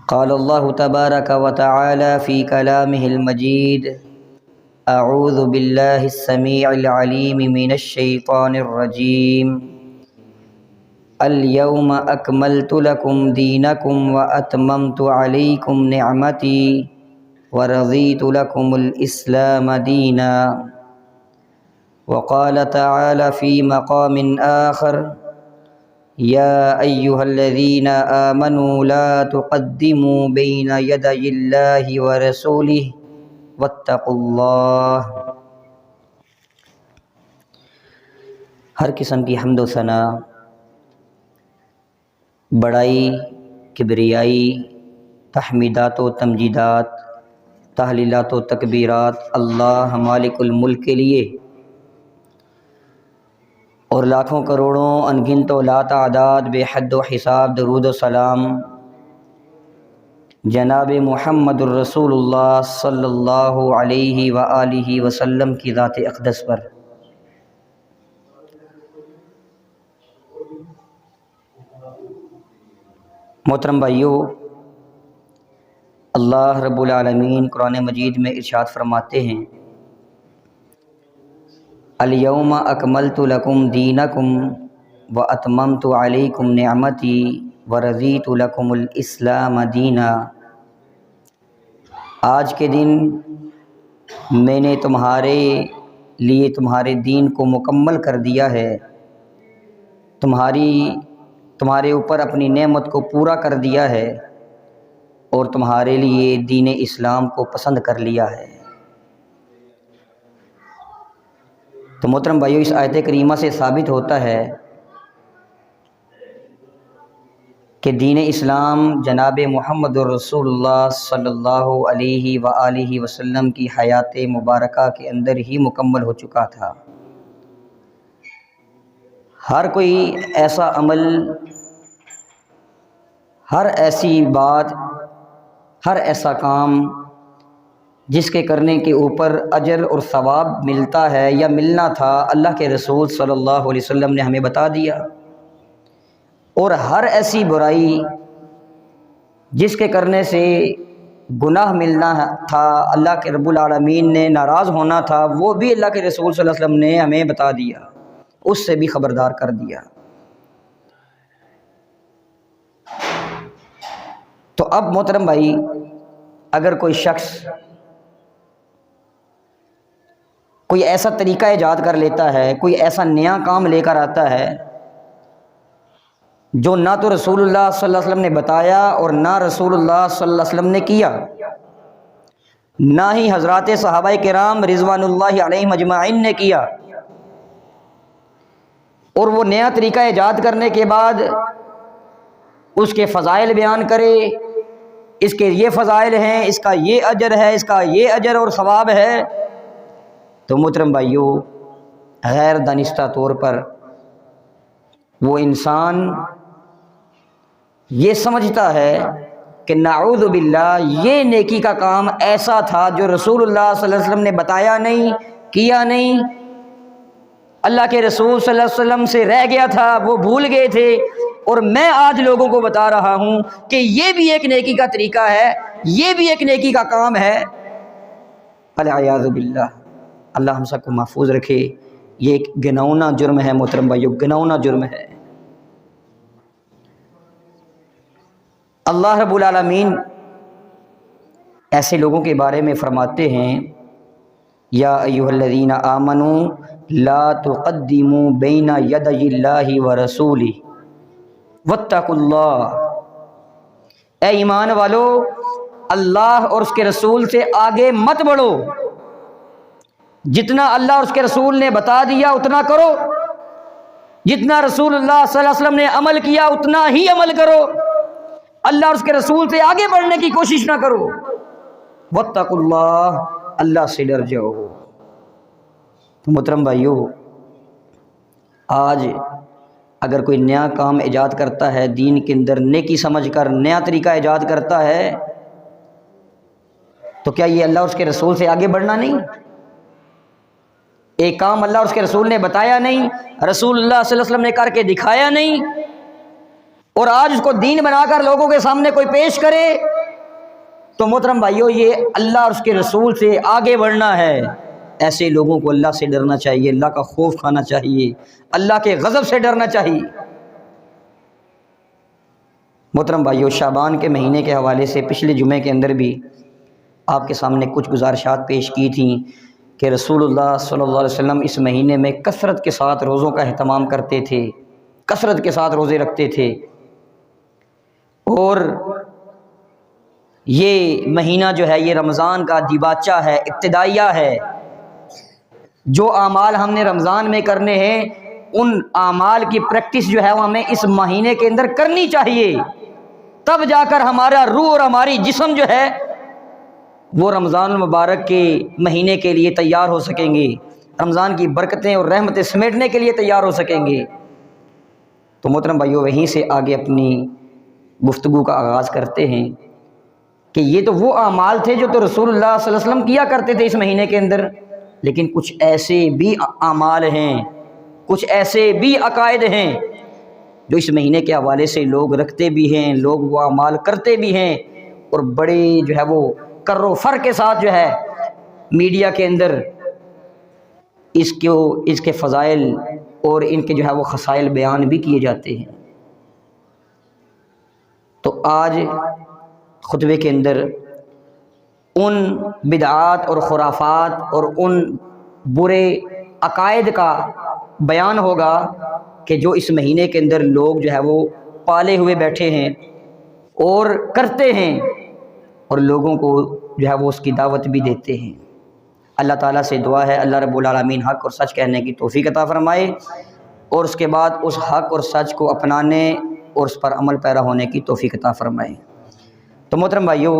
قال الله تبارك وتعالى في كلامه المجيد أعوذ بالله السميع العليم من الشيطان الرجيم اليوم أكملت لكم دينكم وأتممت عليكم نعمتي ورضيت لكم الإسلام دينا وقال تعالى في مقام آخر يا أيها الذين آمنوا لا تقدموا بين يدي الله ورسوله واتقوا الله۔ ہر قسم کی حمد و ثنا، بڑائی، کبریائی، تحمیدات و تمجیدات، تحلیلات و تکبیرات اللہ مالک الملک کے لیے، اور لاکھوں کروڑوں انگنت و لا تعداد بے حد و حساب درود و سلام جناب محمد الرسول اللہ صلی اللہ علیہ وآلہ وسلم کی ذات اقدس پر۔ محترم بھائیو، اللہ رب العالمین قرآن مجید میں ارشاد فرماتے ہیں الیوم اکملت لکم دینکم واتممت علیکم نعمتی ورضیت لکم الاسلام دینا۔ آج کے دن میں نے تمہارے لیے تمہارے دین کو مکمل کر دیا ہے، تمہارے اوپر اپنی نعمت کو پورا کر دیا ہے اور تمہارے لیے دین اسلام کو پسند کر لیا ہے۔ تو محترم بھائیو، اس آیت کریمہ سے ثابت ہوتا ہے کہ دین اسلام جناب محمد الرسول اللہ صلی اللہ علیہ وآلہ وسلم کی حیات مبارکہ کے اندر ہی مکمل ہو چکا تھا۔ ہر کوئی ایسا عمل، ہر ایسی بات، ہر ایسا کام جس کے کرنے کے اوپر اجر اور ثواب ملتا ہے یا ملنا تھا، اللہ کے رسول صلی اللہ علیہ وسلم نے ہمیں بتا دیا، اور ہر ایسی برائی جس کے کرنے سے گناہ ملنا تھا، اللہ کے رب العالمین نے ناراض ہونا تھا، وہ بھی اللہ کے رسول صلی اللہ علیہ وسلم نے ہمیں بتا دیا، اس سے بھی خبردار کر دیا۔ تو اب محترم بھائی، اگر کوئی شخص کوئی ایسا طریقہ ایجاد کر لیتا ہے، کوئی ایسا نیا کام لے کر آتا ہے جو نہ تو رسول اللہ صلی اللہ علیہ وسلم نے بتایا اور نہ رسول اللہ صلی اللہ علیہ وسلم نے کیا، نہ ہی حضرات صحابہ کرام رضوان اللہ علیہم اجمعین نے کیا، اور وہ نیا طریقہ ایجاد کرنے کے بعد اس کے فضائل بیان کرے، اس کے یہ فضائل ہیں، اس کا یہ اجر ہے، اس کا یہ اجر اور ثواب ہے، تو محترم بھائیو، غیر دانستہ طور پر وہ انسان یہ سمجھتا ہے کہ نعوذ باللہ یہ نیکی کا کام ایسا تھا جو رسول اللہ صلی اللہ علیہ وسلم نے بتایا نہیں، کیا نہیں، اللہ کے رسول صلی اللہ علیہ وسلم سے رہ گیا تھا، وہ بھول گئے تھے، اور میں آج لوگوں کو بتا رہا ہوں کہ یہ بھی ایک نیکی کا طریقہ ہے، یہ بھی ایک نیکی کا کام ہے۔ والعیاذ باللہ، اللہ ہم سب کو محفوظ رکھے۔ یہ ایک گناؤنا جرم ہے محترم بھائیو، گناؤنا جرم ہے۔ اللہ رب العالمین ایسے لوگوں کے بارے میں فرماتے ہیں یا ایھا الذین آمنوا لا تقدموا بین یدی اللہ ورسولہ واتقوا اللہ۔ اے ایمان والو، اللہ اور اس کے رسول سے آگے مت بڑھو، جتنا اللہ اور اس کے رسول نے بتا دیا اتنا کرو، جتنا رسول اللہ صلی اللہ علیہ وسلم نے عمل کیا اتنا ہی عمل کرو، اللہ اور اس کے رسول سے آگے بڑھنے کی کوشش نہ کرو۔ واتقوا اللہ، اللہ سے ڈر جاؤ۔ محترم بھائیو، آج اگر کوئی نیا کام ایجاد کرتا ہے، دین کے اندر نیکی سمجھ کر نیا طریقہ ایجاد کرتا ہے، تو کیا یہ اللہ اور اس کے رسول سے آگے بڑھنا نہیں؟ ایک کام اللہ اور اس کے رسول نے بتایا نہیں، رسول اللہ صلی اللہ علیہ وسلم نے کر کے دکھایا نہیں، اور آج اس کو دین بنا کر لوگوں کے سامنے کوئی پیش کرے تو محترم بھائیو یہ اللہ اور اس کے رسول سے آگے بڑھنا ہے۔ ایسے لوگوں کو اللہ سے ڈرنا چاہیے، اللہ کا خوف کھانا چاہیے، اللہ کے غضب سے ڈرنا چاہیے۔ محترم بھائیو، شعبان کے مہینے کے حوالے سے پچھلے جمعے کے اندر بھی آپ کے سامنے کچھ گزارشات پیش کی تھیں کہ رسول اللہ صلی اللہ علیہ وسلم اس مہینے میں کثرت کے ساتھ روزوں کا اہتمام کرتے تھے، کثرت کے ساتھ روزے رکھتے تھے، اور یہ مہینہ جو ہے یہ رمضان کا دیباچہ ہے، ابتدائیہ ہے۔ جو اعمال ہم نے رمضان میں کرنے ہیں ان اعمال کی پریکٹس جو ہے وہ ہمیں اس مہینے کے اندر کرنی چاہیے، تب جا کر ہمارا روح اور ہماری جسم جو ہے وہ رمضان المبارک کے مہینے کے لیے تیار ہو سکیں گے، رمضان کی برکتیں اور رحمتیں سمیٹنے کے لیے تیار ہو سکیں گے۔ تو محترم بھائیو، وہیں سے آگے اپنی گفتگو کا آغاز کرتے ہیں کہ یہ تو وہ اعمال تھے جو تو رسول اللہ صلی اللہ علیہ وسلم کیا کرتے تھے اس مہینے کے اندر، لیکن کچھ ایسے بھی اعمال ہیں، کچھ ایسے بھی عقائد ہیں جو اس مہینے کے حوالے سے لوگ رکھتے بھی ہیں، لوگ وہ اعمال کرتے بھی ہیں، اور بڑے جو ہے وہ کر و فر کے ساتھ جو ہے میڈیا کے اندر اس کے فضائل اور ان کے جو ہے وہ خصائل بیان بھی کیے جاتے ہیں۔ تو آج خطبے کے اندر ان بدعات اور خرافات اور ان برے عقائد کا بیان ہوگا کہ جو اس مہینے کے اندر لوگ جو ہے وہ پالے ہوئے بیٹھے ہیں اور کرتے ہیں، اور لوگوں کو جو ہے وہ اس کی دعوت بھی دیتے ہیں۔ اللہ تعالیٰ سے دعا ہے اللہ رب العالمین حق اور سچ کہنے کی توفیق عطا فرمائے، اور اس کے بعد اس حق اور سچ کو اپنانے اور اس پر عمل پیرا ہونے کی توفیق عطا فرمائے۔ تو محترم بھائیو،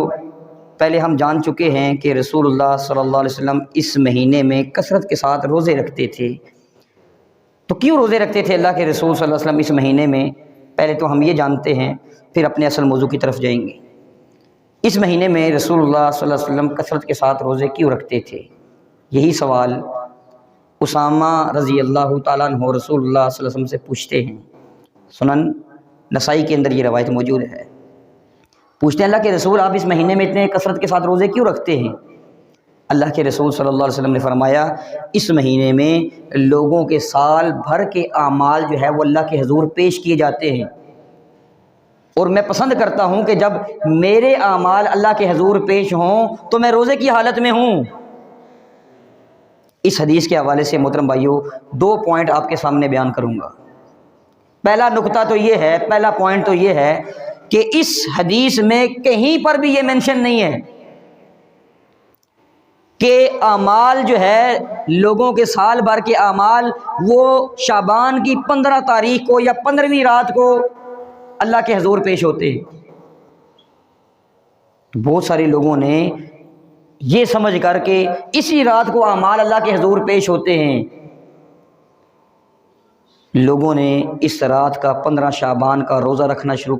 پہلے ہم جان چکے ہیں کہ رسول اللہ صلی اللہ علیہ وسلم اس مہینے میں کثرت کے ساتھ روزے رکھتے تھے۔ تو کیوں روزے رکھتے تھے اللہ کے رسول صلی اللہ علیہ وسلم اس مہینے میں؟ پہلے تو ہم یہ جانتے ہیں، پھر اپنے اصل موضوع کی طرف جائیں گے۔ اس مہینے میں رسول اللہ صلی اللہ علیہ وسلم کثرت کے ساتھ روزے کیوں رکھتے تھے؟ یہی سوال اسامہ رضی اللہ تعالیٰ عنہ رسول اللہ صلی اللہ علیہ وسلم سے پوچھتے ہیں۔ سنن نسائی کے اندر یہ روایت موجود ہے۔ پوچھتے ہیں اللہ کے رسول آپ اس مہینے میں اتنے کثرت کے ساتھ روزے کیوں رکھتے ہیں؟ اللہ کے رسول صلی اللہ علیہ وسلم نے فرمایا اس مہینے میں لوگوں کے سال بھر کے اعمال جو ہے وہ اللہ کے حضور پیش کیے جاتے ہیں، اور میں پسند کرتا ہوں کہ جب میرے اعمال اللہ کے حضور پیش ہوں تو میں روزے کی حالت میں ہوں۔ اس حدیث کے حوالے سے محترم بھائیو 2 پوائنٹ آپ کے سامنے بیان کروں گا۔ پہلا نقطہ تو یہ ہے، پہلا پوائنٹ تو یہ ہے کہ اس حدیث میں کہیں پر بھی یہ مینشن نہیں ہے کہ اعمال جو ہے لوگوں کے سال بھر کے اعمال وہ شعبان کی 15 تاریخ کو یا 15ویں رات کو اللہ کے حضور پیش ہوتے ہیں۔ بہت سارے لوگوں نے یہ سمجھ کر کے اسی رات کو اعمال اللہ کے حضور پیش ہوتے ہیں، لوگوں نے اس رات کا 15 شعبان کا روزہ رکھنا شروع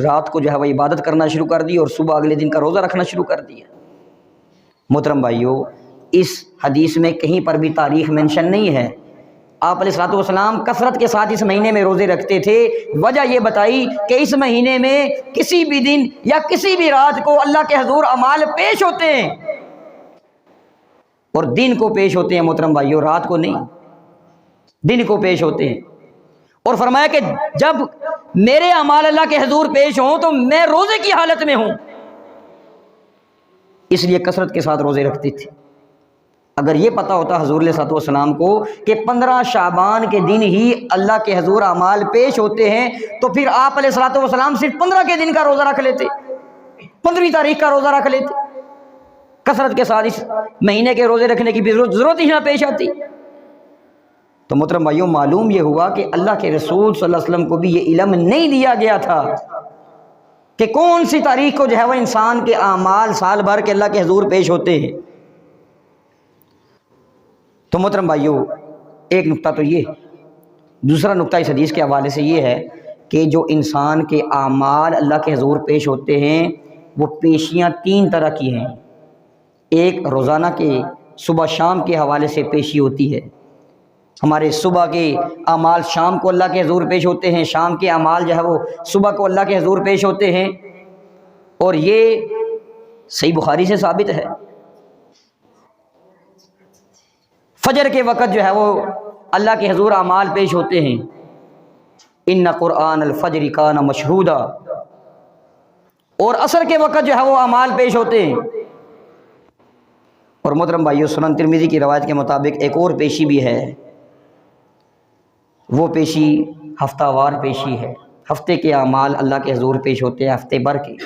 رات کو جو ہے وہ عبادت کرنا شروع کر دی، اور صبح اگلے دن کا روزہ رکھنا شروع کر دیا۔ محترم بھائیو، اس حدیث میں کہیں پر بھی تاریخ مینشن نہیں ہے۔ آپ علیہ الصلوۃ والسلام کثرت کے ساتھ اس مہینے میں روزے رکھتے تھے، وجہ یہ بتائی کہ اس مہینے میں کسی بھی دن یا کسی بھی رات کو اللہ کے حضور اعمال پیش ہوتے ہیں، اور دن کو پیش ہوتے ہیں محترم بھائیو، رات کو نہیں، دن کو پیش ہوتے ہیں۔ اور فرمایا کہ جب میرے اعمال اللہ کے حضور پیش ہوں تو میں روزے کی حالت میں ہوں، اس لیے کثرت کے ساتھ روزے رکھتے تھے۔ اگر یہ پتہ ہوتا حضور علیہ الصلوۃ والسلام کو کہ 15 شعبان کے دن ہی اللہ کے حضور اعمال پیش ہوتے ہیں تو پھر آپ علیہ الصلوۃ والسلام صرف 15 کے دن کا روزہ رکھ لیتے، 15ویں تاریخ کا روزہ رکھ لیتے، کثرت کے ساتھ اس مہینے کے روزے رکھنے کی بھی ضرورت ہی نہ پیش آتی۔ تو محترم بھائیوں، معلوم یہ ہوا کہ اللہ کے رسول صلی اللہ علیہ وسلم کو بھی یہ علم نہیں دیا گیا تھا کہ کون سی تاریخ کو جو ہے وہ انسان کے اعمال سال بھر کے اللہ کے حضور پیش ہوتے ہیں۔ تو محترم بھائیوں، ایک نقطہ تو یہ، دوسرا نقطہ اس حدیث کے حوالے سے یہ ہے کہ جو انسان کے اعمال اللہ کے حضور پیش ہوتے ہیں وہ پیشیاں 3 طرح کی ہیں۔ ایک روزانہ کے صبح شام کے حوالے سے پیشی ہوتی ہے، ہمارے صبح کے اعمال شام کو اللہ کے حضور پیش ہوتے ہیں، شام کے اعمال جو ہے وہ صبح کو اللہ کے حضور پیش ہوتے ہیں، اور یہ صحیح بخاری سے ثابت ہے۔ فجر کے وقت جو ہے وہ اللہ کے حضور اعمال پیش ہوتے ہیں، ان قرآن الفجر کان مشہودا، اور عصر کے وقت جو ہے وہ اعمال پیش ہوتے ہیں۔ اور محترم بھائیو، سنن ترمذی کی روایت کے مطابق ایک اور پیشی بھی ہے، وہ پیشی ہفتہ وار پیشی ہے۔ ہفتے کے اعمال اللہ کے حضور پیش ہوتے ہیں، ہفتے بھر کے۔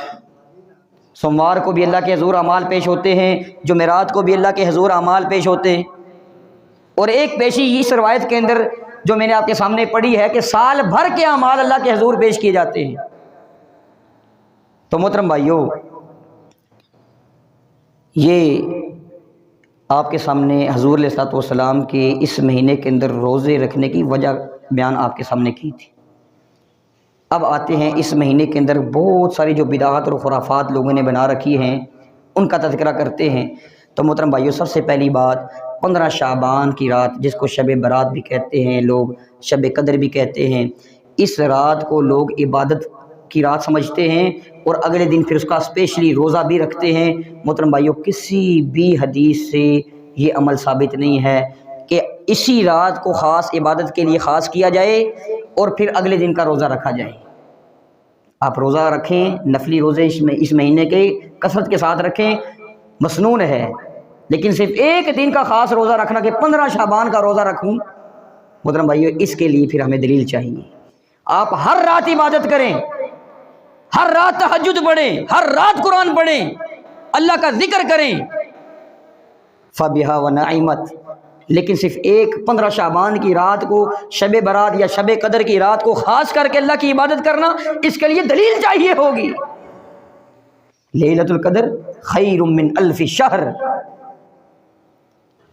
سوموار کو بھی اللہ کے حضور اعمال پیش ہوتے ہیں، جمعرات کو بھی اللہ کے حضور اعمال پیش ہوتے ہیں۔ اور ایک پیشی اس روایت کے اندر جو میں نے آپ کے سامنے پڑھی ہے کہ سال بھر کے اعمال اللہ کے حضور پیش کیے جاتے ہیں۔ تو محترم بھائیو، یہ آپ کے سامنے حضور علیہ الصلوۃ والسلام کے اس مہینے کے اندر روزے رکھنے کی وجہ بیان آپ کے سامنے کی تھی۔ اب آتے ہیں اس مہینے کے اندر بہت ساری جو بدعات اور خرافات لوگوں نے بنا رکھی ہیں، ان کا تذکرہ کرتے ہیں۔ تو محترم بھائیو، سب سے پہلی بات 15 شعبان کی رات، جس کو شب برات بھی کہتے ہیں لوگ، شب قدر بھی کہتے ہیں، اس رات کو لوگ عبادت کی رات سمجھتے ہیں، اور اگلے دن پھر اس کا اسپیشلی روزہ بھی رکھتے ہیں۔ محترم بھائیو، کسی بھی حدیث سے یہ عمل ثابت نہیں ہے کہ اسی رات کو خاص عبادت کے لیے خاص کیا جائے اور پھر اگلے دن کا روزہ رکھا جائے۔ آپ روزہ رکھیں، نفلی روزے اس مہینے کے کثرت کے ساتھ رکھیں، مسنون ہے، لیکن صرف ایک دن کا خاص روزہ رکھنا کہ 15 شعبان کا روزہ رکھوں، محترم بھائیو، اس کے لیے پھر ہمیں دلیل چاہیے۔ آپ ہر رات عبادت کریں، ہر رات تہجد پڑھیں، ہر رات قرآن پڑھیں، اللہ کا ذکر کریں، فبہا ونعمت، لیکن صرف ایک 15 شعبان کی رات کو، شب برات یا شب قدر کی رات کو خاص کر کے اللہ کی عبادت کرنا، اس کے لیے دلیل چاہیے ہوگی۔ لیلۃ القدر خیر من الف شہر،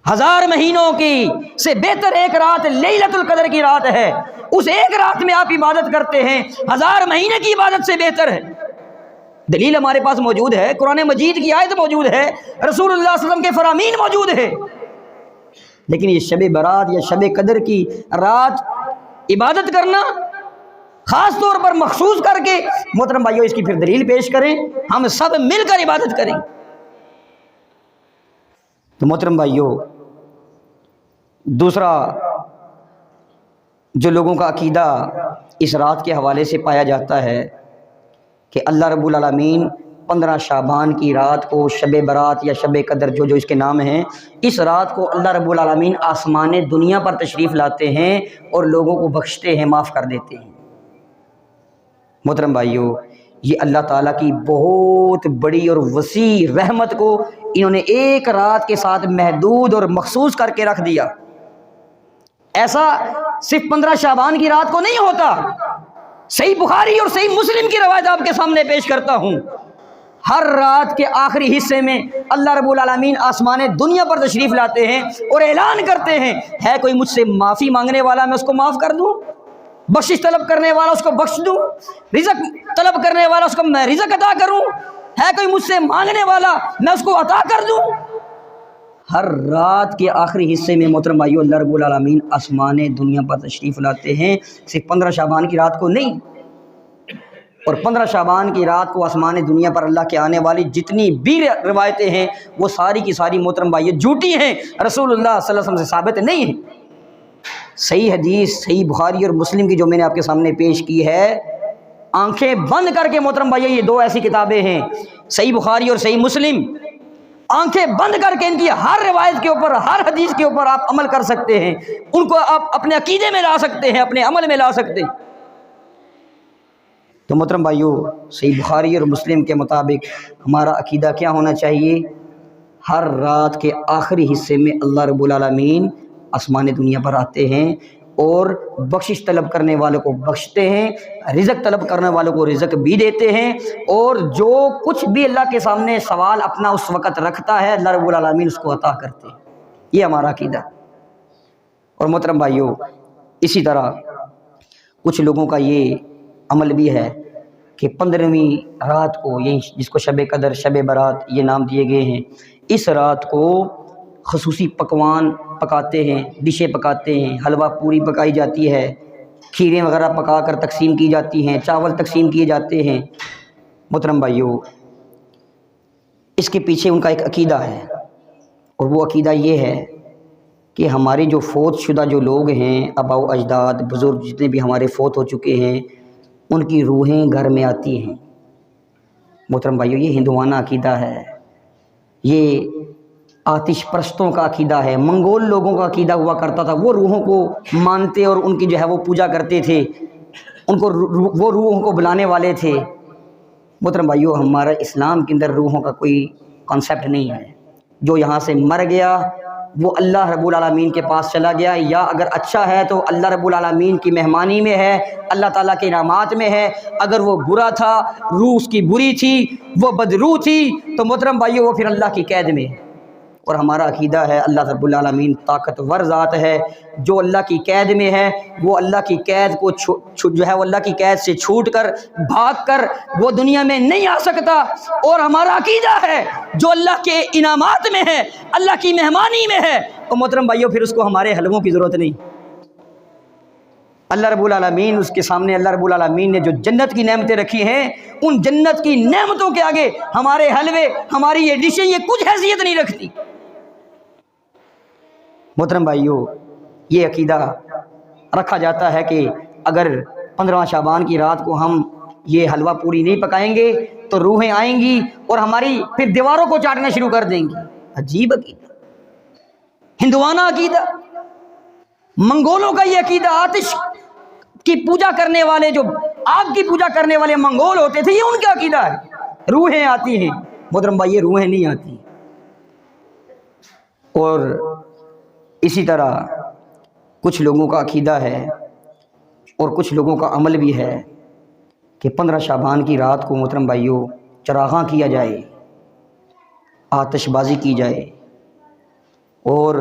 1000 مہینوں کی سے بہتر ایک رات لیلۃ القدر کی رات ہے۔ اس ایک رات میں آپ عبادت کرتے ہیں، 1000 مہینے کی عبادت سے بہتر ہے۔ دلیل ہمارے پاس موجود ہے، قرآن مجید کی آیت موجود ہے، رسول اللہ صلی اللہ علیہ وسلم کے فرامین موجود ہے، لیکن یہ شب برات یا شب قدر کی رات عبادت کرنا خاص طور پر مخصوص کر کے، محترم بھائیو، اس کی پھر دلیل پیش کریں، ہم سب مل کر عبادت کریں۔ تو محترم بھائیو، دوسرا جو لوگوں کا عقیدہ اس رات کے حوالے سے پایا جاتا ہے کہ اللہ رب العالمین 15 شعبان کی رات کو، شب برات یا شب قدر جو اس کے نام ہیں، اس رات کو اللہ رب العالمین آسمان دنیا پر تشریف لاتے ہیں اور لوگوں کو بخشتے ہیں، معاف کر دیتے ہیں۔ محترم بھائیو، یہ اللہ تعالیٰ کی بہت بڑی اور وسیع رحمت کو انہوں نے ایک رات کے ساتھ محدود اور مخصوص کر کے رکھ دیا۔ ایسا صرف 15 شعبان کی رات کو نہیں ہوتا۔ صحیح بخاری اور صحیح مسلم کی روایت آپ کے سامنے پیش کرتا ہوں، ہر رات کے آخری حصے میں اللہ رب العالمین آسمان دنیا پر تشریف لاتے ہیں اور اعلان کرتے ہیں، ہے کوئی مجھ سے معافی مانگنے والا، میں اس کو معاف کر دوں، بخشش طلب کرنے والا اس کو بخش دوں، رزق طلب کرنے والا اس کو میں رزق عطا کروں، ہے کوئی مجھ سے مانگنے والا میں اس کو عطا کر دوں۔ ہر رات کے آخری حصے میں محترم بھائیو، اللہ رب العالمین آسمان دنیا پر تشریف لاتے ہیں، صرف 15 شعبان کی رات کو نہیں۔ اور 15 شعبان کی رات کو آسمان دنیا پر اللہ کے آنے والی جتنی بھی روایتیں ہیں، وہ ساری کی ساری محترم بھائیو جھوٹی ہیں، رسول اللہ صلی اللہ علیہ وسلم سے ثابت نہیں ہیں۔ صحیح حدیث صحیح بخاری اور مسلم کی جو میں نے آپ کے سامنے پیش کی ہے، آنکھیں بند کر کے محترم بھائیو، یہ دو ایسی کتابیں ہیں، صحیح بخاری اور صحیح مسلم، آنکھیں بند کر کے ان کی ہر روایت کے اوپر، ہر حدیث کے اوپر آپ عمل کر سکتے ہیں، ان کو آپ اپنے عقیدے میں لا سکتے ہیں، اپنے عمل میں لا سکتے ہیں۔ تو محترم بھائیو، صحیح بخاری اور مسلم کے مطابق ہمارا عقیدہ کیا ہونا چاہیے؟ ہر رات کے آخری حصے میں اللہ رب العالمین آسمان دنیا پر آتے ہیں اور بخشش طلب کرنے والوں کو بخشتے ہیں، رزق طلب کرنے والوں کو رزق بھی دیتے ہیں، اور جو کچھ بھی اللہ کے سامنے سوال اپنا اس وقت رکھتا ہے، اللہ رب العالمین اس کو عطا کرتے ہیں۔ یہ ہمارا عقیدہ۔ اور محترم بھائیو، اسی طرح کچھ لوگوں کا یہ عمل بھی ہے کہ 15ویں رات کو، یہ جس کو شب قدر، شب برات یہ نام دیے گئے ہیں، اس رات کو خصوصی پکوان پکاتے ہیں، ڈشیں پکاتے ہیں، حلوہ پوری پکائی جاتی ہے، کھیریں وغیرہ پکا کر تقسیم کی جاتی ہیں، چاول تقسیم کیے جاتے ہیں۔ محترم بھائیو، اس کے پیچھے ان کا ایک عقیدہ ہے، اور وہ عقیدہ یہ ہے کہ ہمارے جو فوت شدہ جو لوگ ہیں، آباء و اجداد، بزرگ جتنے بھی ہمارے فوت ہو چکے ہیں، ان کی روحیں گھر میں آتی ہیں۔ محترم بھائیو، یہ ہندوانہ عقیدہ ہے، یہ آتش پرستوں کا عقیدہ ہے، منگول لوگوں کا عقیدہ ہوا کرتا تھا۔ وہ روحوں کو مانتے اور ان کی جو ہے وہ پوجا کرتے تھے، ان کو وہ روحوں کو بلانے والے تھے۔ محترم بھائیو، ہمارا اسلام کے اندر روحوں کا کوئی کانسیپٹ نہیں ہے۔ جو یہاں سے مر گیا وہ اللہ رب العالمین کے پاس چلا گیا، یا اگر اچھا ہے تو اللہ رب العالمین کی مہمانی میں ہے، اللہ تعالیٰ کے انعامات میں ہے۔ اگر وہ برا تھا، روح اس کی بری تھی، وہ بدروح تھی، تو محترم بھائیو وہ پھر اللہ کی قید میں ہے۔ اور ہمارا عقیدہ ہے اللہ رب العالمین طاقتور ذات ہے، جو اللہ کی قید میں ہے وہ اللہ کی قید کو جو ہے وہ اللہ کی قید سے چھوٹ کر بھاگ کر وہ دنیا میں نہیں آ سکتا۔ اور ہمارا عقیدہ ہے جو اللہ کے انعامات میں ہے، اللہ کی مہمانی میں ہے، تو محترم بھائیو پھر اس کو ہمارے حلووں کی ضرورت نہیں۔ اللہ رب العالمین، اس کے سامنے اللہ رب العالمین نے جو جنت کی نعمتیں رکھی ہیں، ان جنت کی نعمتوں کے آگے ہمارے حلوے، ہماری یہ ڈشیں، یہ کچھ حیثیت نہیں رکھتی۔ محترم بھائیو، یہ عقیدہ رکھا جاتا ہے کہ اگر 15 شعبان کی رات کو ہم یہ حلوہ پوری نہیں پکائیں گے تو روحیں آئیں گی اور ہماری پھر دیواروں کو چاٹنا شروع کر دیں گی۔ عجیب عقیدہ، ہندوانہ عقیدہ، منگولوں کا یہ عقیدہ۔ آتش کی پوجا کرنے والے، جو آگ کی پوجا کرنے والے منگول ہوتے تھے، یہ ان کا عقیدہ ہے، روحیں آتی ہیں۔ محترم بھائی، یہ روحیں نہیں آتی۔ اور اسی طرح کچھ لوگوں کا عقیدہ ہے اور کچھ لوگوں کا عمل بھی ہے کہ 15 شعبان کی رات کو محترم بھائیو چراغاں کیا جائے، آتش بازی کی جائے اور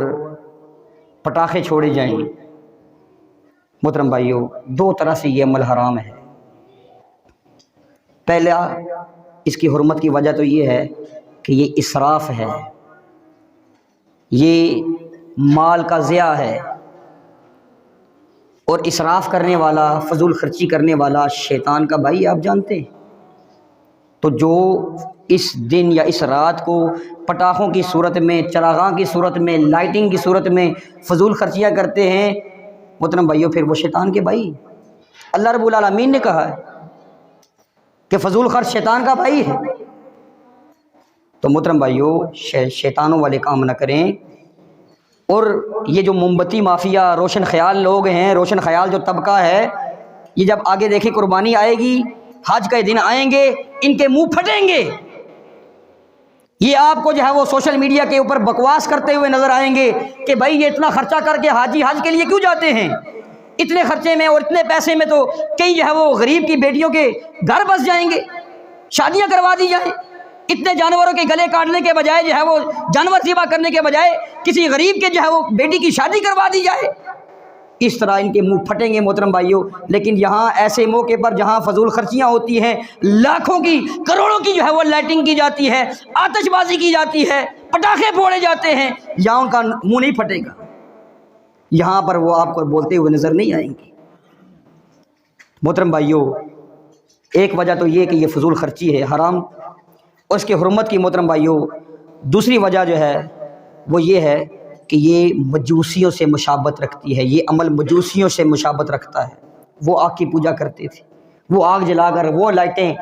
پٹاخے چھوڑے جائیں۔ محترم بھائیو، 2 طرح سے یہ عمل حرام ہے۔ پہلا، اس کی حرمت کی وجہ تو یہ ہے کہ یہ اسراف ہے، یہ مال کا ضیاع ہے، اور اسراف کرنے والا، فضول خرچی کرنے والا شیطان کا بھائی آپ جانتے ہیں۔ تو جو اس دن یا اس رات کو پٹاخوں کی صورت میں، چراغاں کی صورت میں، لائٹنگ کی صورت میں فضول خرچیاں کرتے ہیں، محترم بھائیو پھر وہ شیطان کے بھائی۔ اللہ رب العالمین نے کہا ہے کہ فضول خرچ شیطان کا بھائی ہے۔ تو محترم بھائیو، شیطانوں والے کام نہ کریں۔ اور یہ جو موم بتی مافیا، روشن خیال لوگ ہیں، روشن خیال جو طبقہ ہے، یہ جب آگے دیکھیں قربانی آئے گی، حج کے دن آئیں گے، ان کے منہ پھٹیں گے۔ یہ آپ کو جو ہے وہ سوشل میڈیا کے اوپر بکواس کرتے ہوئے نظر آئیں گے کہ بھائی یہ اتنا خرچہ کر کے حاجی حج کے لیے کیوں جاتے ہیں؟ اتنے خرچے میں اور اتنے پیسے میں تو کئی جو ہے وہ غریب کی بیٹیوں کے گھر بس جائیں گے، شادیاں کروا دی جائیں۔ اتنے جانوروں کے گلے کاٹنے کے بجائے جو ہے وہ جانور ذبح کرنے کے بجائے کسی غریب کے جو ہے وہ بیٹی کی شادی کروا دی جائے۔ اس طرح ان کے منہ پھٹیں گے محترم بھائیوں۔ لیکن یہاں ایسے موقع پر جہاں فضول خرچیاں ہوتی ہیں، لاکھوں کی، کروڑوں کی جو ہے وہ لائٹنگ کی جاتی ہے، آتش بازی کی جاتی ہے، پٹاخے پھوڑے جاتے ہیں، یہاں ان کا منہ نہیں پھٹے گا، یہاں پر وہ آپ کو بولتے ہوئے نظر نہیں آئیں گے۔ محترم بھائیوں، ایک وجہ تو یہ کہ یہ فضول خرچی ہے، حرام، اور اس کی حرمت کی محترم بھائیوں۔ دوسری وجہ جو ہے وہ یہ ہے کہ یہ مجوسیوں سے مشابہت رکھتی ہے، یہ عمل مجوسیوں سے مشابہت رکھتا ہے۔ وہ آگ کی پوجا کرتے تھے، وہ آگ جلا کر، وہ لائٹیں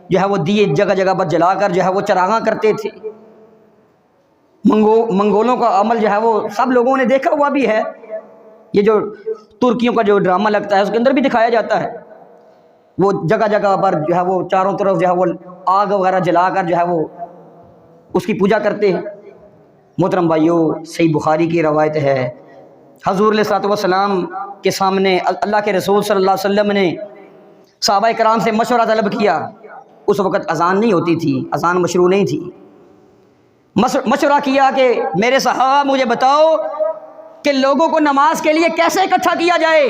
جو ہے وہ دیے جگہ جگہ پر جلا کر جو ہے وہ چراغاں کرتے تھے۔ منگولوں کا عمل جو ہے وہ سب لوگوں نے دیکھا ہوا بھی ہے۔ یہ جو ترکیوں کا جو ڈرامہ لگتا ہے اس کے اندر بھی دکھایا جاتا ہے، وہ جگہ جگہ پر جو ہے وہ چاروں طرف جو ہے وہ آگ وغیرہ جلا کر جو ہے وہ اس کی پوجا کرتے ہیں۔ محترم بھائیو، صحیح بخاری کی روایت ہے، حضور علیہ الصلوۃ والسلام کے سامنے اللہ کے رسول صلی اللہ علیہ وسلم نے صحابہ کرام سے مشورہ طلب کیا۔ اس وقت اذان نہیں ہوتی تھی، اذان مشروع نہیں تھی۔ مشورہ کیا کہ میرے صحابہ مجھے بتاؤ کہ لوگوں کو نماز کے لیے کیسے اکٹھا کیا جائے،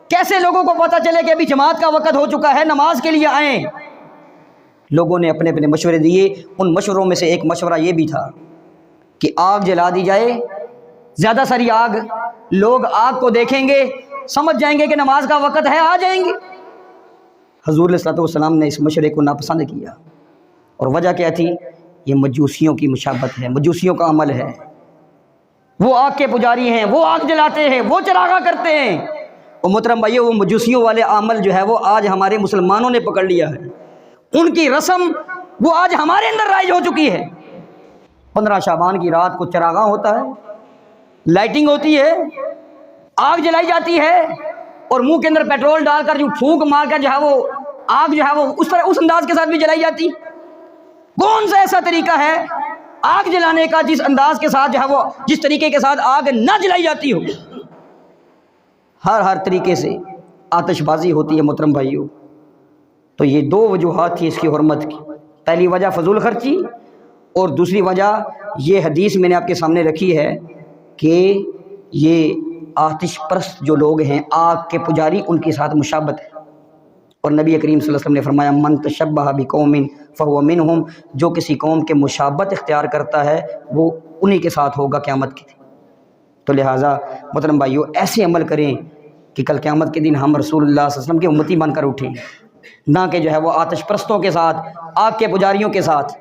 کیسے لوگوں کو پتہ چلے کہ ابھی جماعت کا وقت ہو چکا ہے، نماز کے لیے آئیں۔ لوگوں نے اپنے اپنے مشورے دیے۔ ان مشوروں میں سے ایک مشورہ یہ بھی تھا کہ آگ جلا دی جائے، زیادہ ساری آگ، لوگ آگ کو دیکھیں گے سمجھ جائیں گے کہ نماز کا وقت ہے، آ جائیں گے۔ حضور علیہ الصلوۃ والسلام نے اس مشورے کو ناپسند کیا، اور وجہ کیا تھی؟ یہ مجوسیوں کی مشابت ہے، مجوسیوں کا عمل ہے۔ وہ آگ کے پجاری ہیں، وہ آگ جلاتے ہیں، وہ چراغاں کرتے ہیں۔ اور محترم بھائیو، وہ مجوسیوں والے عمل جو ہے وہ آج ہمارے مسلمانوں نے پکڑ لیا ہے، ان کی رسم وہ آج ہمارے اندر رائج ہو چکی ہے۔ 15 شعبان کی رات کو چراغاں ہوتا ہے، لائٹنگ ہوتی ہے، آگ جلائی جاتی ہے، اور منہ کے اندر پیٹرول ڈال کر جو پھونک مار کر جو ہے وہ آگ جو ہے وہ اس انداز کے ساتھ بھی جلائی جاتی۔ کون سا ایسا طریقہ ہے آگ جلانے کا جس انداز کے ساتھ جو ہے وہ، جس طریقے کے ساتھ آگ نہ جلائی جاتی ہو؟ ہر طریقے سے آتش بازی ہوتی ہے محترم بھائیو۔ تو یہ 2 وجوہات تھی اس کی حرمت کی۔ پہلی وجہ فضول خرچی، اور دوسری وجہ یہ حدیث میں نے آپ کے سامنے رکھی ہے کہ یہ آتش پرست جو لوگ ہیں، آگ کے پجاری، ان کے ساتھ مشابت ہے۔ اور نبی کریم صلی اللہ علیہ وسلم نے فرمایا من تشبہ بقوم فہو منہم، جو کسی قوم کے مشابت اختیار کرتا ہے وہ انہی کے ساتھ ہوگا قیامت کے دن۔ تو لہٰذا محترم بھائیو، ایسے عمل کریں کہ کل قیامت کے دن ہم رسول اللہ صلی اللہ علیہ وسلم کے امتی بن کر اٹھیں، نہ کہ جو ہے وہ آتش پرستوں کے ساتھ، آگ کے پجاریوں کے ساتھ۔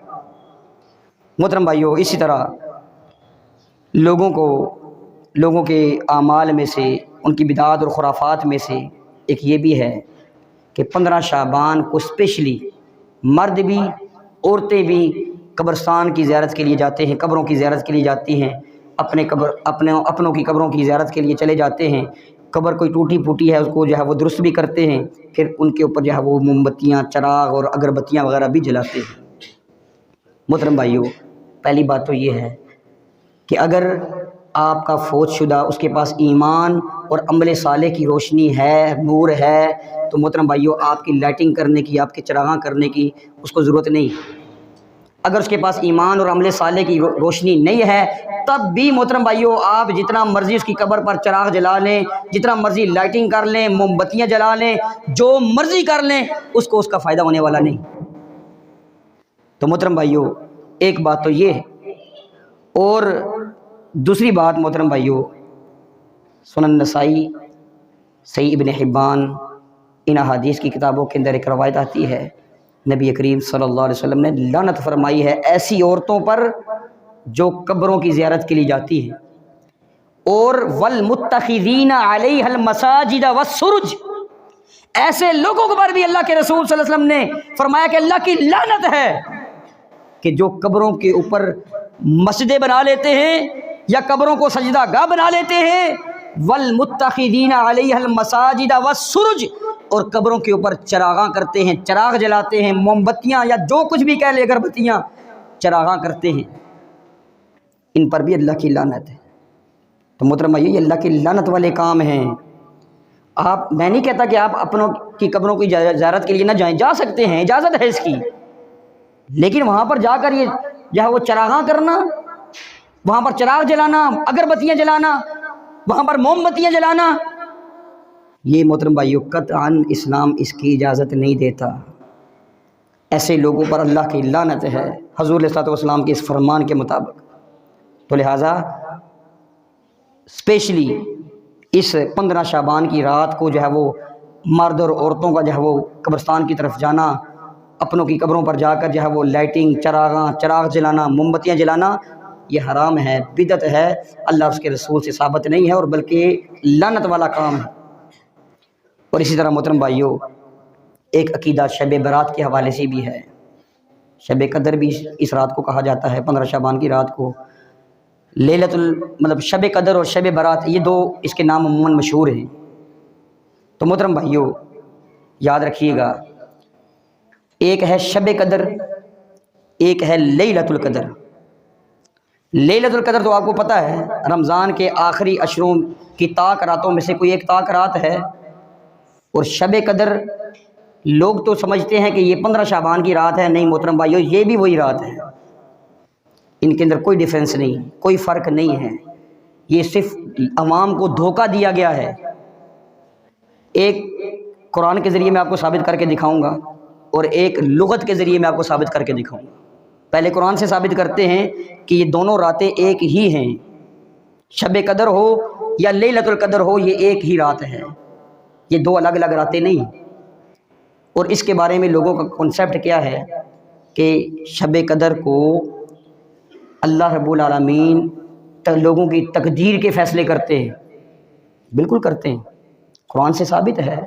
محترم بھائیو، اسی طرح لوگوں کے اعمال میں سے، ان کی بدعات اور خرافات میں سے ایک یہ بھی ہے کہ 15 شعبان کو اسپیشلی مرد بھی عورتیں بھی قبرستان کی زیارت کے لیے جاتے ہیں، قبروں کی زیارت کے لیے جاتی ہیں، اپنوں کی قبروں کی زیارت کے لیے چلے جاتے ہیں۔ قبر کوئی ٹوٹی پھوٹی ہے اس کو جو ہے وہ درست بھی کرتے ہیں، پھر ان کے اوپر جو ہے وہ موم بتیاں، چراغ اور اگربتیاں وغیرہ بھی جلاتے ہیں۔ محترم بھائیو، پہلی بات تو یہ ہے کہ اگر آپ کا فوت شدہ اس کے پاس ایمان اور عمل صالح کی روشنی ہے، نور ہے، تو محترم بھائیو آپ کی لائٹنگ کرنے کی، آپ کے چراغاں کرنے کی اس کو ضرورت نہیں۔ اگر اس کے پاس ایمان اور عمل صالح کی روشنی نہیں ہے، تب بھی محترم بھائیو آپ جتنا مرضی اس کی قبر پر چراغ جلا لیں، جتنا مرضی لائٹنگ کر لیں، موم بتیاں جلا لیں، جو مرضی کر لیں، اس کو اس کا فائدہ ہونے والا نہیں۔ تو محترم بھائیو، ایک بات تو یہ ہے، اور دوسری بات محترم بھائیو، سنن نسائی، صحیح ابن حبان، ان احادیث کی کتابوں کے اندر ایک روایت آتی ہے، نبی کریم صلی اللہ علیہ وسلم نے لعنت فرمائی ہے ایسی عورتوں پر جو قبروں کی زیارت کے لیے جاتی ہیں، اور والمتخذین علیہ المساجد والسرج، ایسے لوگوں پر بھی اللہ کے رسول صلی اللہ علیہ وسلم نے فرمایا کہ اللہ کی لعنت ہے کہ جو قبروں کے اوپر مسجدیں بنا لیتے ہیں یا قبروں کو سجدہ گاہ بنا لیتے ہیں، والمتخذین علیہ المساجد والسرج، اور قبروں کے اوپر چراغاں کرتے ہیں، چراغ جلاتے ہیں، موم بتیاں یا جو کچھ بھی کہہ لے، اگربتیاں، چراغاں کرتے ہیں، ان پر بھی اللہ کی لعنت ہے۔ تو محترم یہ اللہ کی لعنت والے کام ہیں۔ میں نہیں کہتا کہ آپ اپنوں کی قبروں کی زیارت کے لیے نہ جائیں، جا سکتے ہیں، اجازت ہے اس کی، لیکن وہاں پر جا کر یہ جو ہے وہ چراغاں کرنا، وہاں پر چراغ جلانا، اگربتیاں جلانا، وہاں پر موم بتیاں جلانا، یہ محترم بھائیو قطعاً اسلام اس کی اجازت نہیں دیتا۔ ایسے لوگوں پر اللہ کی لعنت ہے حضور علیہ الصلوۃ والسلام کے اس فرمان کے مطابق۔ تو لہٰذا اسپیشلی اس 15 شعبان کی رات کو جو ہے وہ مرد اور عورتوں کا جو ہے وہ قبرستان کی طرف جانا، اپنوں کی قبروں پر جا کر جو ہے وہ لائٹنگ، چراغ جلانا، موم بتیاں جلانا، یہ حرام ہے، بدعت ہے، اللہ اس کے رسول سے ثابت نہیں ہے، اور بلکہ لعنت والا کام ہے۔ اور اسی طرح محترم بھائیو، ایک عقیدہ شب برات کے حوالے سے بھی ہے۔ شب قدر بھی اس رات کو کہا جاتا ہے، 15 شعبان کی رات کو مطلب شب قدر اور شب برات، یہ 2 اس کے نام عموماً مشہور ہیں۔ تو محترم بھائیو یاد رکھیے گا، ایک ہے شب قدر، ایک ہے لیلۃ القدر۔ لیلۃ القدر تو آپ کو پتہ ہے رمضان کے آخری عشروں کی طاق راتوں میں سے کوئی ایک طاق رات ہے، اور شب قدر لوگ تو سمجھتے ہیں کہ یہ 15 شعبان کی رات ہے، نہیں محترم بھائیو، یہ بھی وہی رات ہے، ان کے اندر کوئی ڈیفرنس نہیں، کوئی فرق نہیں ہے، یہ صرف عوام کو دھوکہ دیا گیا ہے۔ ایک قرآن کے ذریعے میں آپ کو ثابت کر کے دکھاؤں گا، اور ایک لغت کے ذریعے میں آپ کو ثابت کر کے دکھاؤں گا۔ پہلے قرآن سے ثابت کرتے ہیں کہ یہ دونوں راتیں ایک ہی ہیں، شب قدر ہو یا لیلۃ القدر ہو، یہ ایک ہی رات ہے، یہ دو الگ الگ راتیں نہیں۔ اور اس کے بارے میں لوگوں کا کنسیپٹ کیا ہے کہ شب قدر کو اللہ رب العالمین لوگوں کی تقدیر کے فیصلے کرتے ہیں۔ بالکل کرتے ہیں، قرآن سے ثابت ہے،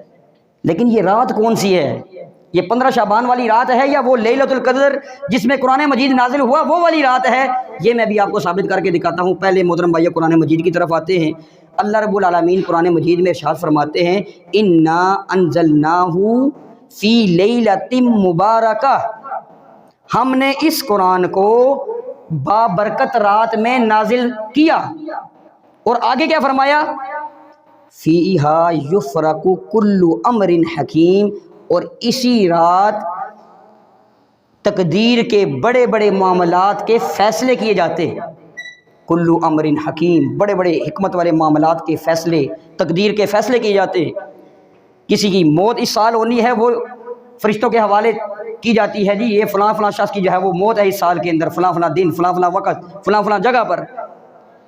لیکن یہ رات کون سی ہے؟ یہ 15 شعبان والی رات ہے یا وہ لیلۃ القدر جس میں قرآن مجید نازل ہوا وہ والی رات ہے؟ یہ میں بھی آپ کو ثابت کر کے دکھاتا ہوں۔ پہلے محترم بھائیو قرآن مجید کی طرف آتے ہیں۔ اللہ رب العالمین قرآن مجید میں ارشاد فرماتے ہیں انا انزلناہ فی لیلۃ مبارکہ، ہم نے اس قرآن کو بابرکت رات میں نازل کیا۔ اور آگے کیا فرمایا؟ فیہا یفرق کل امر حکیم، اور اسی رات تقدیر کے بڑے بڑے معاملات کے فیصلے کیے جاتے ہیں۔ کل امر حکیم، بڑے بڑے حکمت والے معاملات کے فیصلے، تقدیر کے فیصلے کیے جاتے ہیں۔ کسی کی موت اس سال ہونی ہے، وہ فرشتوں کے حوالے کی جاتی ہے، جی یہ فلاں فلاں شخص کی جو ہے وہ موت ہے اس سال کے اندر، فلاں فلاں دن، فلاں فلاں وقت، فلاں فلاں جگہ پر۔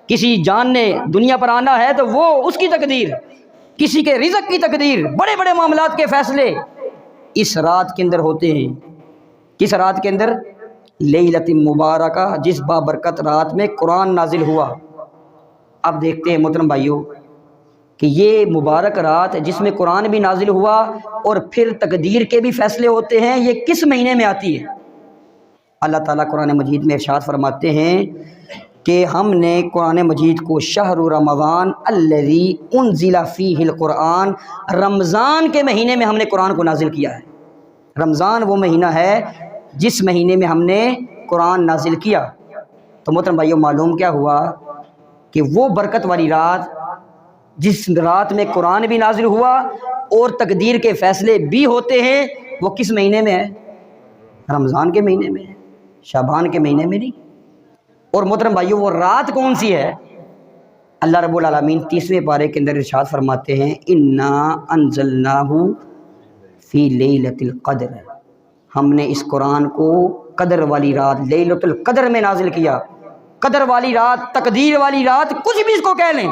کسی جان نے دنیا پر آنا ہے تو وہ اس کی تقدیر، کسی کے رزق کی تقدیر، بڑے بڑے معاملات کے فیصلے اس رات کے اندر ہوتے ہیں۔ کس رات کے اندر؟ لیلۃ مبارکہ، جس بابرکت رات میں قرآن نازل ہوا۔ اب دیکھتے ہیں محترم بھائیو کہ یہ مبارک رات جس میں قرآن بھی نازل ہوا اور پھر تقدیر کے بھی فیصلے ہوتے ہیں، یہ کس مہینے میں آتی ہے؟ اللہ تعالیٰ قرآن مجید میں ارشاد فرماتے ہیں کہ ہم نے قرآن مجید کو شہر رمضان الذی انزل فیہ القرآن، رمضان کے مہینے میں ہم نے قرآن کو نازل کیا ہے۔ رمضان وہ مہینہ ہے جس مہینے میں ہم نے قرآن نازل کیا۔ تو محترم بھائیو معلوم کیا ہوا کہ وہ برکت والی رات جس رات میں قرآن بھی نازل ہوا اور تقدیر کے فیصلے بھی ہوتے ہیں، وہ کس مہینے میں ہے؟ رمضان کے مہینے میں ہے، شعبان کے مہینے میں نہیں۔ اور محترم بھائیو وہ رات کون سی ہے؟ اللہ رب العالمین 30ویں پارے کے اندر ارشاد فرماتے ہیں انا انزلناہ فی لیلۃ القدر، ہم نے اس قرآن کو قدر والی رات لیلۃ القدر میں نازل کیا۔ قدر والی رات، تقدیر والی رات، کچھ بھی اس کو کہہ لیں،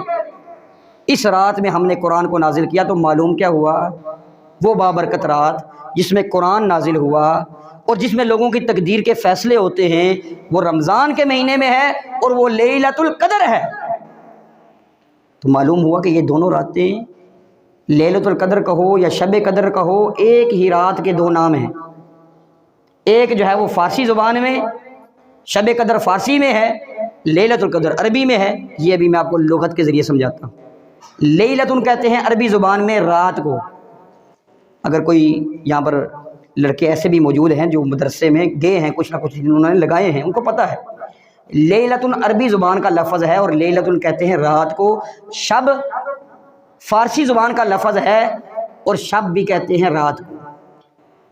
اس رات میں ہم نے قرآن کو نازل کیا۔ تو معلوم کیا ہوا؟ وہ بابرکت رات جس میں قرآن نازل ہوا اور جس میں لوگوں کی تقدیر کے فیصلے ہوتے ہیں، وہ رمضان کے مہینے میں ہے اور وہ لیلۃ القدر ہے۔ تو معلوم ہوا کہ یہ دونوں راتیں، لیلۃ القدر کہو یا شب قدر کہو، ایک ہی رات کے دو نام ہیں۔ ایک جو ہے وہ فارسی زبان میں، شب قدر فارسی میں ہے، لیلۃ القدر عربی میں ہے۔ یہ ابھی میں آپ کو لغت کے ذریعے سمجھاتا ہوں۔ لیلۃ کہتے ہیں عربی زبان میں رات کو۔ اگر کوئی یہاں پر لڑکے ایسے بھی موجود ہیں جو مدرسے میں گئے ہیں، کچھ نہ کچھ انہوں نے لگائے ہیں، ان کو پتہ ہے لیلۃ عربی زبان کا لفظ ہے اور لیلۃ کہتے ہیں رات کو۔ شب فارسی زبان کا لفظ ہے اور شب بھی کہتے ہیں رات کو۔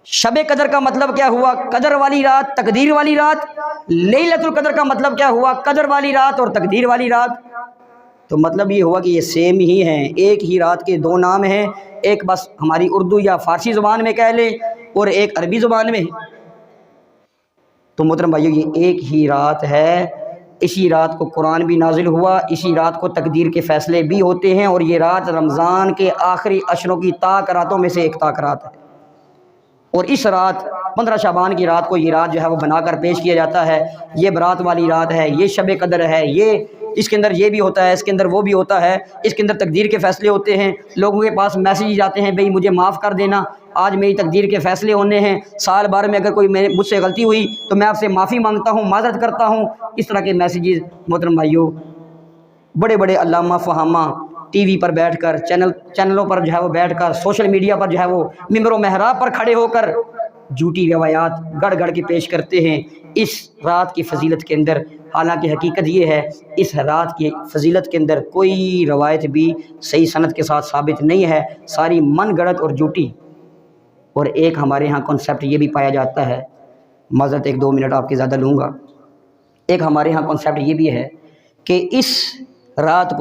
شب قدر کا مطلب کیا ہوا؟ قدر والی رات، تقدیر والی رات۔ لیلۃ القدر کا مطلب کیا ہوا؟ قدر والی رات اور تقدیر والی رات۔ تو مطلب یہ ہوا کہ یہ سیم ہی ہیں، ایک ہی رات کے دو نام ہیں، ایک بس ہماری اردو یا فارسی زبان میں کہہ لیں اور ایک عربی زبان میں۔ تو محترم بھائیو یہ ایک ہی رات ہے، اسی رات کو قرآن بھی نازل ہوا، اسی رات کو تقدیر کے فیصلے بھی ہوتے ہیں، اور یہ رات رمضان کے آخری عشروں کی تاک راتوں میں سے ایک تاک رات ہے۔ اور اس رات 15 شعبان کی رات کو یہ رات جو ہے وہ بنا کر پیش کیا جاتا ہے، یہ برات والی رات ہے، یہ شب قدر ہے، یہ اس کے اندر یہ بھی ہوتا ہے، اس کے اندر وہ بھی ہوتا ہے، اس کے اندر تقدیر کے فیصلے ہوتے ہیں۔ لوگوں کے پاس میسیج جاتے ہیں بھئی مجھے معاف کر دینا، آج میری تقدیر کے فیصلے ہونے ہیں، سال بھر میں اگر کوئی مجھ سے غلطی ہوئی تو میں آپ سے معافی مانگتا ہوں، معذرت کرتا ہوں۔ اس طرح کے میسیجز محترم بھائیو بڑے بڑے علامہ فہامہ ٹی وی پر بیٹھ کر، چینلوں پر جو ہے وہ بیٹھ کر، سوشل میڈیا پر جو ہے وہ ممبر و محراب پر کھڑے ہو کر جھوٹی روایات گڑ گڑ کے پیش کرتے ہیں اس رات کی فضیلت کے اندر۔ حالانکہ حقیقت یہ ہے اس رات کی فضیلت کے اندر کوئی روایت بھی صحیح سند کے ساتھ ثابت نہیں ہے، ساری من گڑت اور جھوٹی۔ اور ایک ہمارے ہاں کنسیپٹ یہ بھی پایا جاتا ہے، معذرت 1-2 منٹ آپ کے زیادہ لوں گا، ایک ہمارے ہاں کنسیپٹ یہ بھی ہے کہ اس رات کو